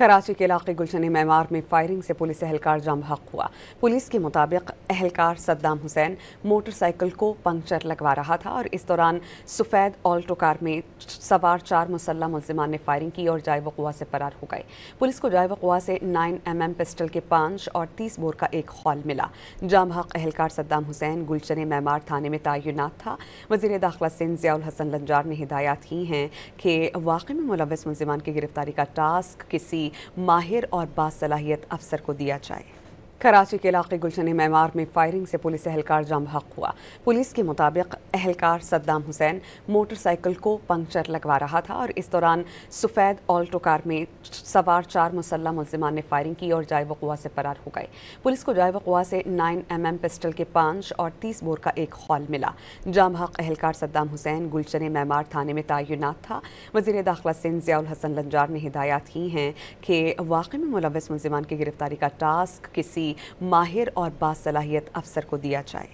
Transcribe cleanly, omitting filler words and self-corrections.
کراچی کے علاقے گلشن معمار میں فائرنگ سے پولیس اہلکار جاں بحق ہوا۔ پولیس کے مطابق اہلکار صدام حسین موٹر سائیکل کو پنکچر لگوا رہا تھا اور اس دوران سفید آلٹو کار میں سوار 4 مسلح ملزمان نے فائرنگ کی اور جائے وقوع سے فرار ہو گئے۔ پولیس کو جائے وقوع سے 9mm پسٹل کے 5 اور 30 بور کا ایک خول ملا۔ جاں بحق اہلکار صدام حسین گلشن معمار تھانے میں تعینات تھا۔ وزیر داخلہ سندھ ضیاء الحسن لنجار نے ہدایات کی ہیں کہ واقعے میں ملوث ملزمان کی گرفتاری کا ٹاسک کسی ماہر اور باصلاحیت افسر کو دیا جائے۔ کراچی کے علاقے گلشن معمار میں فائرنگ سے پولیس اہلکار جاں بحق ہوا۔ پولیس کے مطابق اہلکار صدام حسین موٹر سائیکل کو پنکچر لگوا رہا تھا اور اس دوران سفید آلٹو کار میں سوار 4 مسلح ملزمان نے فائرنگ کی اور جائے وقوع سے فرار ہو گئے۔ پولیس کو جائے وقوع سے 9mm پسٹل کے 5 اور 30 بور کا ایک خول ملا۔ جاں بحق اہلکار صدام حسین گلشن معمار تھانے میں تعینات تھا۔ وزیر داخلہ سندھ ضیاء الحسن لنجار نے ہدایات کی ہیں کہ واقعے میں ملوث ملزمان کی گرفتاری کا ٹاسک کسی ماہر اور باصلاحیت افسر کو دیا جائے۔